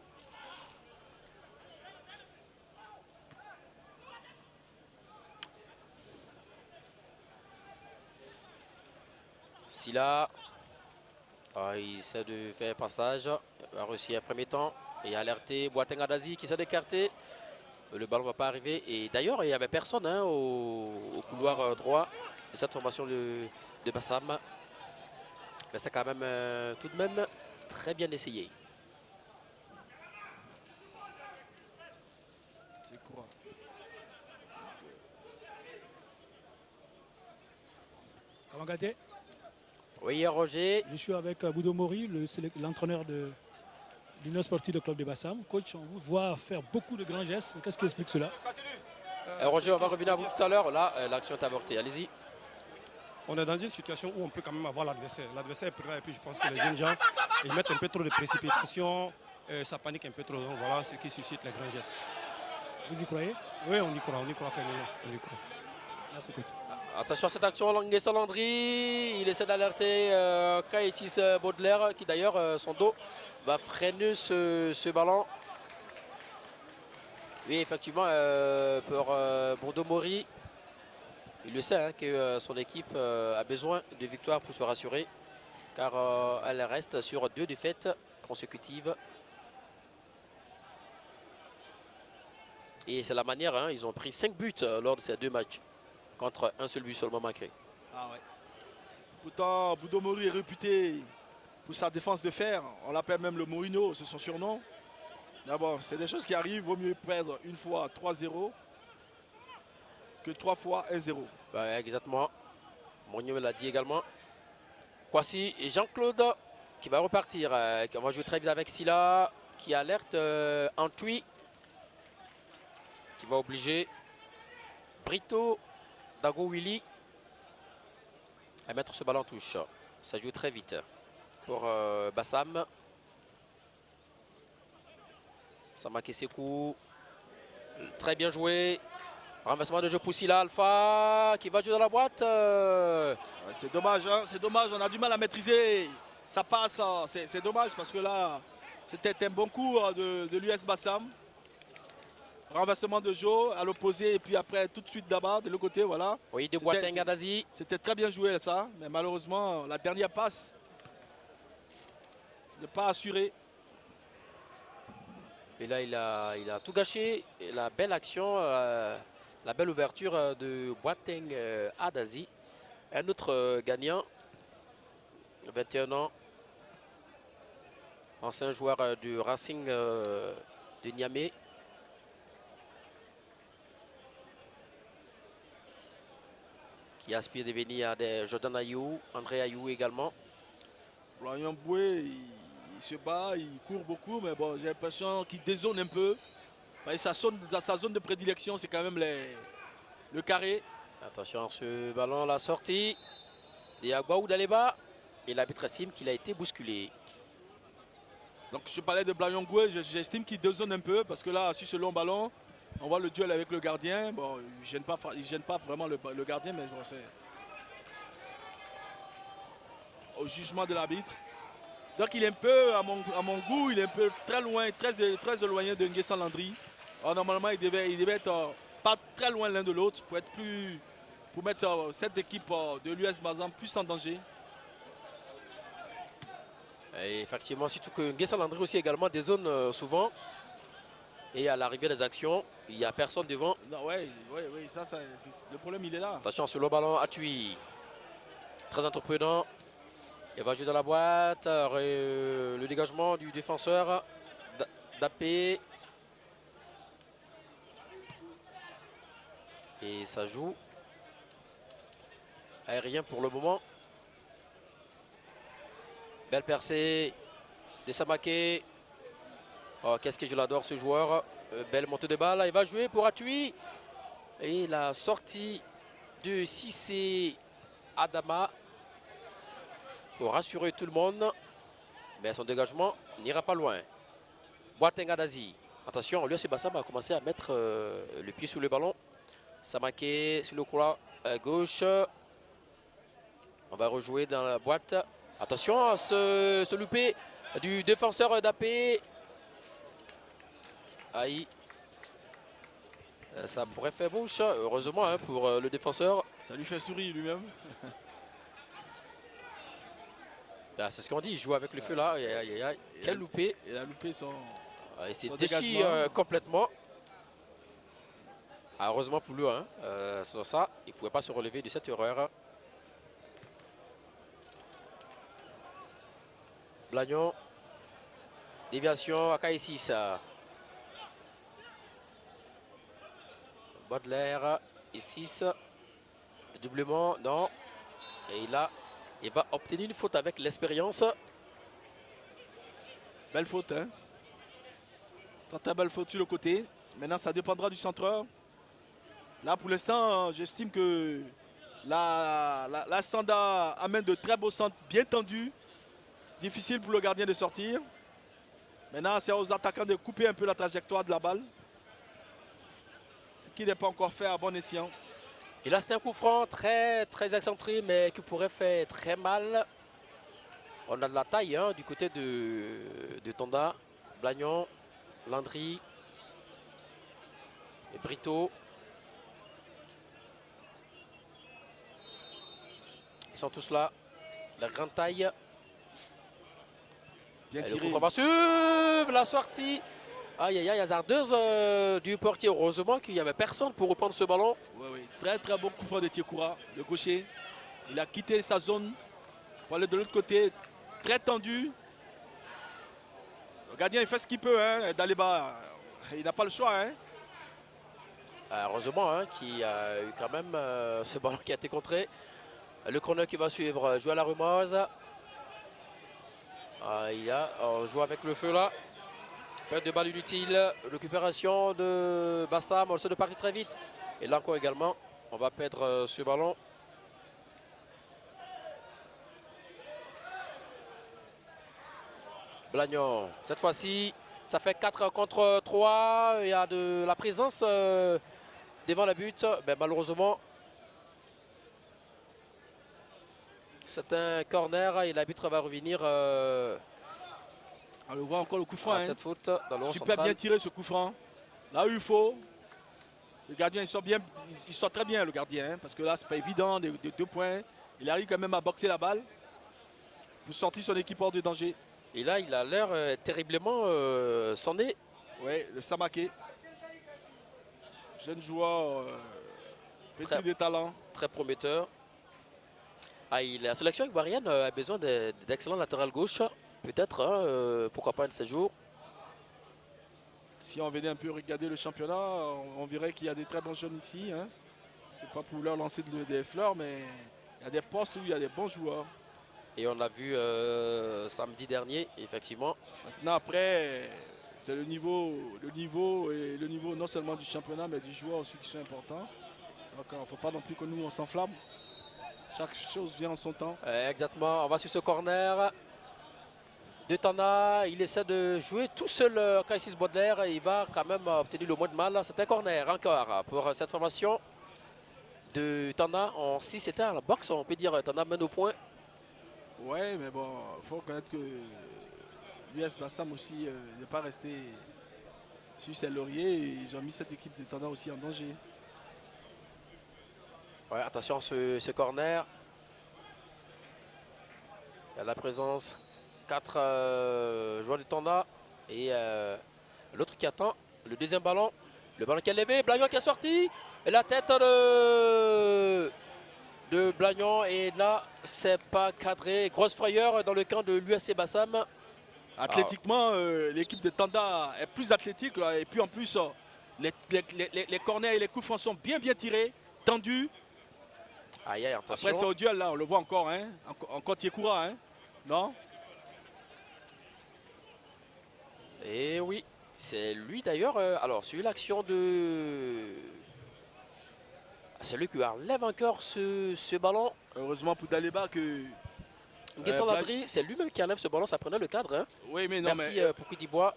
Silla, il essaie de faire un passage, il a réussi un premier temps et alerté Boateng Adazi qui s'est écarté. Le ballon ne va pas arriver et d'ailleurs il n'y avait personne hein, au couloir droit de cette formation de Bassam. Mais c'est quand même tout de même très bien essayé. C'est courant. Kamagaté. Oui, Roger. Je suis avec Boudo Mori, l'entraîneur de l'Union sportive de Club de Bassam. Coach, on vous voit faire beaucoup de grands gestes. Qu'est-ce qui explique cela? Roger, on va revenir à vous tout à l'heure. Là, l'action est avortée. Allez-y. On est dans une situation où on peut quand même avoir l'adversaire. L'adversaire est prêt et puis je pense que les jeunes gens ils mettent un peu trop de précipitation, ça panique un peu trop. Donc voilà ce qui suscite les grands gestes. Vous y croyez? Oui, on y croit fermement. On y croit. Merci, coach. Attention à cette action, Languessa Landry. Il essaie d'alerter Kaïtis Baudelaire, qui d'ailleurs, son dos va freiner ce ballon. Oui, effectivement, pour Bordeaux Mori, il le sait hein, que son équipe a besoin de victoires pour se rassurer, car elle reste sur 2 défaites consécutives. Et c'est la manière, hein, ils ont pris 5 buts lors de ces 2 matchs, contre un seul but seulement marqué. Ah ouais. Pourtant, Boudo Mori est réputé pour sa défense de fer. On l'appelle même le Mourinho, c'est son surnom. Mais bon, c'est des choses qui arrivent. Vaut mieux perdre une fois 3-0 que 3 fois 1-0. Bah, exactement. Mogno l'a dit également. Voici Jean-Claude qui va repartir. On va jouer très vite avec Silla qui alerte Antwi qui va obliger Brito, Dago Willy à mettre ce ballon en touche. Ça joue très vite pour Bassam. Samake Sekou. Très bien joué. Renversement de jeu pour Silla Alpha qui va jouer dans la boîte. Ouais, c'est dommage, hein, c'est dommage. On a du mal à maîtriser. Ça passe. C'est dommage parce que là, c'était un bon coup de l'US Bassam. Renversement de jeu à l'opposé et puis après tout de suite d'abord de l'autre côté, voilà. Oui, de Boateng à Dazi. C'était très bien joué ça, mais malheureusement la dernière passe n'est pas assurée. Et là, il a tout gâché. Et la belle action, la belle ouverture de Boateng à Dazi. Un autre gagnant, 21 ans, ancien joueur du Racing de Niamey. Qui aspire de devenir à des Jordan Ayou, André Ayou également. Florian Boué, il se bat, il court beaucoup, mais bon, j'ai l'impression qu'il dézone un peu. Sa zone de prédilection, c'est quand même le carré. Attention, ce ballon, la sortie. Diagbaou Daleba. Et l'arbitre estime qu'il a été bousculé. Donc je parlais de Blagnon Goué, j'estime qu'il dézone un peu parce que là, sur ce long ballon, on voit le duel avec le gardien. Bon, il ne gêne pas vraiment le gardien, mais bon, c'est au jugement de l'arbitre. Donc il est un peu, à mon goût, il est un peu très loin, très éloigné de Nguessan Landry. Alors, normalement, il devait être pas très loin l'un de l'autre pour mettre cette équipe de l'US Bassam plus en danger. Et effectivement, surtout que Nguessan Landry aussi également des zones souvent. Et à l'arrivée des actions, il n'y a personne devant. Oui, le problème il est là. Attention sur le ballon à Tui. Très entreprenant. Il va jouer dans la boîte. Le dégagement du défenseur Dapé. Et ça joue. Aérien pour le moment. Belle percée de Samake. Oh, qu'est-ce que je l'adore ce joueur. Belle montée de balle. Il va jouer pour Atui. Et la sortie de Cissé Adama pour rassurer tout le monde. Mais son dégagement n'ira pas loin. Boateng Adazi. Attention, l'US Bassam a commencé à mettre le pied sous le ballon. Samake sur le couloir à gauche. On va rejouer dans la boîte. Attention à ce loupé du défenseur d'AP. Aïe. Ça pourrait faire bouche, heureusement hein, pour le défenseur. Ça lui fait sourire lui-même. C'est ce qu'on dit, il joue avec le feu là. Quel loupé. Il a loupé son. Il s'est déchiré complètement. Ah, heureusement pour lui, hein, sur ça, il ne pouvait pas se relever de cette erreur. Blagnon. Déviation à K6. Baudelaire et 6. Doublement, non. Et là, il va obtenir une faute avec l'expérience. Belle faute, hein. Très belle faute sur le côté. Maintenant, ça dépendra du centreur. Là, pour l'instant, j'estime que la Standard amène de très beaux centres bien tendus. Difficile pour le gardien de sortir. Maintenant, c'est aux attaquants de couper un peu la trajectoire de la balle. Ce qui n'est pas encore fait à bon escient. Et là, c'est un coup franc très excentré, mais qui pourrait faire très mal. On a de la taille hein, du côté de Tonda. Blagnon, Landry et Brito. Ils sont tous là. La grande taille. Bien tiré. tiré. On va suivre la sortie. Aïe aïe aïe, hasardeuse du portier. Heureusement qu'il n'y avait personne pour reprendre ce ballon. Oui. Très bon coup franc de Tiekoura, le gaucher. Il a quitté sa zone pour aller de l'autre côté. Très tendu. Le gardien il fait ce qu'il peut hein, d'aller bas. Il n'a pas le choix. Hein. Heureusement hein, qu'il y a eu quand même ce ballon qui a été contré. Le corner qui va suivre, jouer à la Rumoise. On joue avec le feu là. Perte de balle inutile. Récupération de Bassam. On se de Paris très vite. Et là encore également, on va perdre ce ballon. Blagnon, cette fois-ci, ça fait 4 contre 3. Il y a de la présence devant la but. Ben, malheureusement, c'est un corner et l'arbitre va revenir On le voit encore le coup franc. à cette faute dans le rond Super central. bien tiré ce coup franc. Là où il faut. Le gardien, il sort très bien le gardien. Parce que là, c'est pas évident, des 2 points. Il arrive quand même à boxer la balle. Pour sortir son équipe hors de danger. Et là, il a l'air terriblement sonné. Oui, le Samaké. Jeune joueur, petit Très- de talent. Très prometteur. La sélection ivoirienne a besoin d'excellents latéral gauche. Peut-être, hein, pourquoi pas un de ces jours. Si on venait un peu regarder le championnat, on verrait qu'il y a des très bons jeunes ici. Hein. C'est pas pour leur lancer des fleurs, mais il y a des postes où il y a des bons joueurs. Et on l'a vu samedi dernier, effectivement. Maintenant, après, c'est le niveau non seulement du championnat, mais du joueur aussi qui sont importants. Donc, il ne faut pas non plus que nous, on s'enflamme. Chaque chose vient en son temps. Exactement, on va sur ce corner. De Tana, il essaie de jouer tout seul Kaisis Baudelaire. Il va quand même obtenir le moins de mal. C'est un corner encore pour cette formation de Tana. Si c'était à la boxe, on peut dire Tana mène au point. Ouais, mais bon, il faut reconnaître que l'US Bassam aussi n'est pas resté sur ses lauriers. Ils ont mis cette équipe de Tana aussi en danger. Ouais, attention ce corner. Il y a la présence 4 joueurs de Tanda et l'autre qui attend le deuxième ballon. Le ballon qui est levé, Blagnon qui est sorti. Et la tête de Blagnon. Et là, c'est pas cadré. Grosse frayeur dans le camp de l'USC Bassam. Athlétiquement, l'équipe de Tanda est plus athlétique. Là, et puis en plus, les corners et les coups francs sont bien tirés, tendus. Aïe, aïe, attention. Après, c'est au duel, là, on le voit encore. Hein. Encore Tiekoura, hein. Non? Et oui, c'est lui d'ailleurs. Alors, sur l'action de. C'est lui qui enlève encore ce ballon. Heureusement pour Daleba que... Guesson Landry, c'est lui-même qui enlève ce ballon. Ça prenait le cadre. Hein. Oui, mais non, Merci mais... pour Koudibois.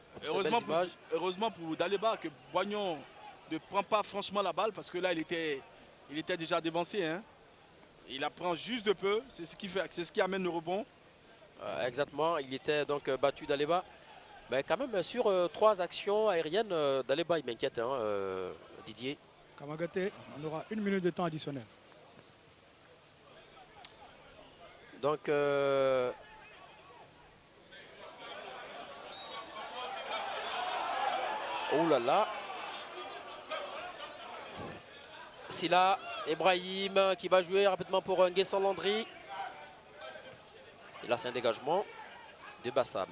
Heureusement pour Daleba que Boignon ne prend pas franchement la balle parce que là, il était déjà dévancé. Hein. Il la prend juste de peu. C'est ce qui amène le rebond. Exactement. Il était donc battu Daleba. Mais quand même, sur 3 actions aériennes, Daleba, il m'inquiète, hein, Didier. Kamagaté, on aura 1 minute de temps additionnel. Donc, oh là là. Silla, Ibrahim qui va jouer rapidement pour Guesson Landry. Et là, c'est un dégagement de Bassam.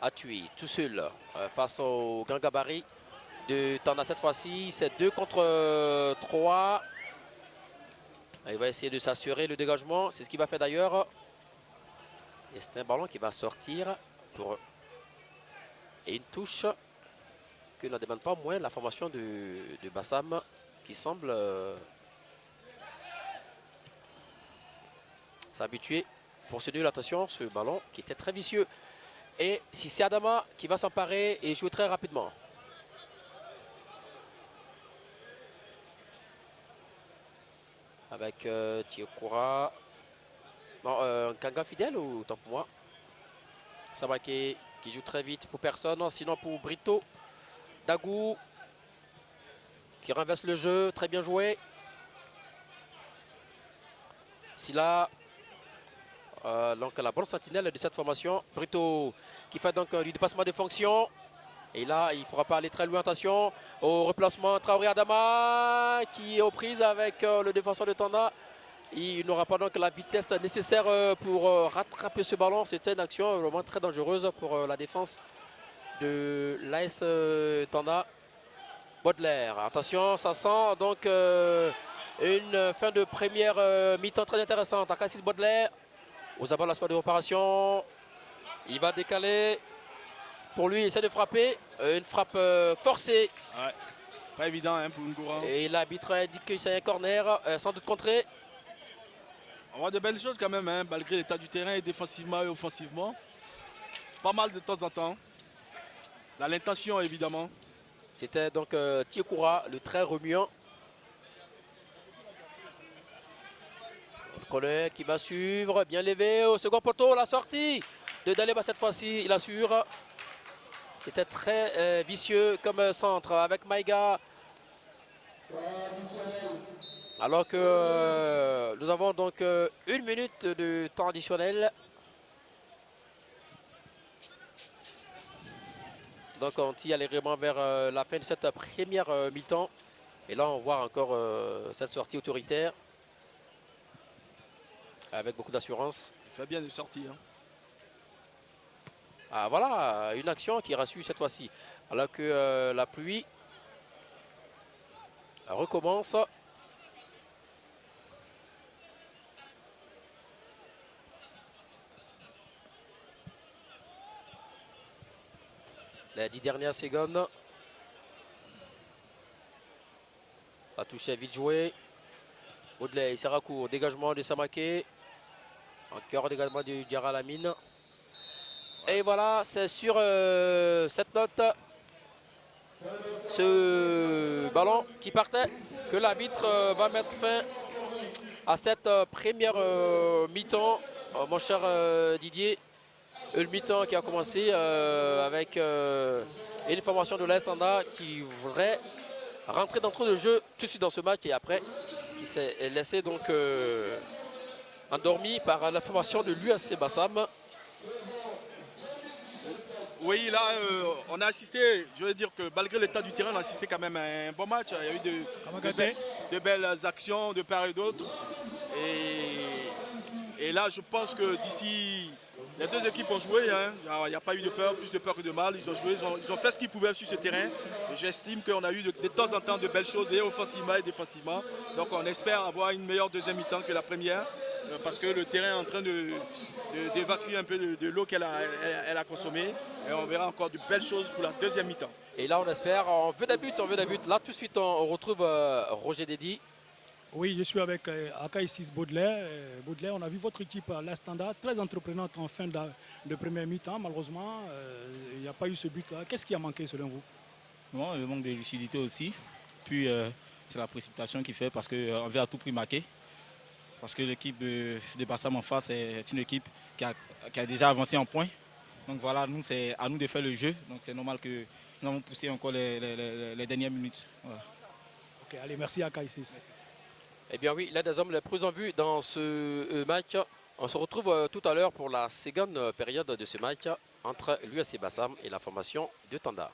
Atui, tout seul, face au grand gabarit de Tanda cette fois-ci. C'est 2 contre 3. Il va essayer de s'assurer le dégagement. C'est ce qu'il va faire d'ailleurs. Et c'est un ballon qui va sortir pour et une touche que ne demande pas moins la formation de Bassam qui semble s'habituer pour se donner l'attention. Ce ballon qui était très vicieux. Et si c'est Adama qui va s'emparer et jouer très rapidement. Avec Tiekoura. Non, Kanga fidèle ou tant pour moi. Samake qui joue très vite pour personne, sinon pour Brito. Dagou qui renverse le jeu, très bien joué. Silla, donc la bonne sentinelle de cette formation. Brito qui fait donc du dépassement des fonctions. Et là, il ne pourra pas aller très loin. Attention au replacement Traoré Adama qui est aux prises avec le défenseur de Tanda. Il n'aura pas donc la vitesse nécessaire pour rattraper ce ballon. C'était une action vraiment très dangereuse pour la défense de l'AS Tanda. Baudelaire. Attention, ça sent donc une fin de première mi-temps très intéressante. Akaisis Baudelaire aux abords de la soirée d'opération. Il va décaler. Pour lui, il essaie de frapper. Une frappe forcée. Ouais. Pas évident hein, pour Ngouran. Et l'arbitre indique que c'est un corner, sans doute contré. On voit de belles choses quand même, hein, malgré l'état du terrain, et défensivement et offensivement. Pas mal de temps en temps. Dans l'intention évidemment. C'était donc Tiekura, le très remuant. Collet qui va suivre, bien levé au second poteau, la sortie de Daleba cette fois-ci, il assure. C'était très vicieux comme centre avec Maïga. Alors que nous avons donc 1 minute de temps additionnel. Donc on tire allègrement vers la fin de cette première mi-temps. Et là on voit encore cette sortie autoritaire. Avec beaucoup d'assurance. Il fait bien de sortir. Hein. Ah, voilà, une action qui rassure cette fois-ci. Alors que la pluie recommence. Les 10 dernières secondes. La touche est vite jouée. Baudelaire, Sarakou, dégagement de Samake. Encore dégagement du Diarra Lamine. Et voilà, c'est sur cette note, ce ballon qui partait, que l'arbitre va mettre fin à cette première mi-temps. Mon cher Didier, une mi-temps qui a commencé avec une formation de l'Est Standard qui voudrait rentrer d'entrée de jeu tout de suite dans ce match et après qui s'est laissé donc endormi par la formation de l'UAC Bassam. Oui, là, on a assisté, je veux dire que malgré l'état du terrain, on a assisté quand même à un bon match. Il y a eu de belles actions de part et d'autre. Et là, je pense que d'ici, les deux équipes ont joué. Hein. Il n'y a pas eu de peur, plus de peur que de mal. Ils ont joué, ils ont fait ce qu'ils pouvaient sur ce terrain. J'estime qu'on a eu de temps en temps de belles choses, et offensivement et défensivement. Donc on espère avoir une meilleure deuxième mi-temps que la première. Parce que le terrain est en train d'évacuer un peu de l'eau qu'elle a consommée. Et on verra encore de belles choses pour la deuxième mi-temps. Et là, on espère, on veut d'un but. Là, tout de suite, on retrouve Roger Dédi. Oui, je suis avec Akaisis Baudelaire. Baudelaire, on a vu votre équipe à la Standard, très entreprenante en fin de première mi-temps. Malheureusement, il n'y a pas eu ce but-là. Qu'est-ce qui a manqué selon vous? Bon, le manque de lucidité aussi. Puis, c'est la précipitation qui fait parce qu'on veut à tout prix marquer. Parce que l'équipe de Bassam en face est une équipe qui a déjà avancé en points. Donc voilà, nous, c'est à nous de faire le jeu. Donc c'est normal que nous avons poussé encore les dernières minutes. Voilà. Ok, allez, merci Akaisis. Eh bien oui, l'un des hommes les plus en vue dans ce match. On se retrouve tout à l'heure pour la seconde période de ce match entre l'UAC Bassam et la formation de Tanda.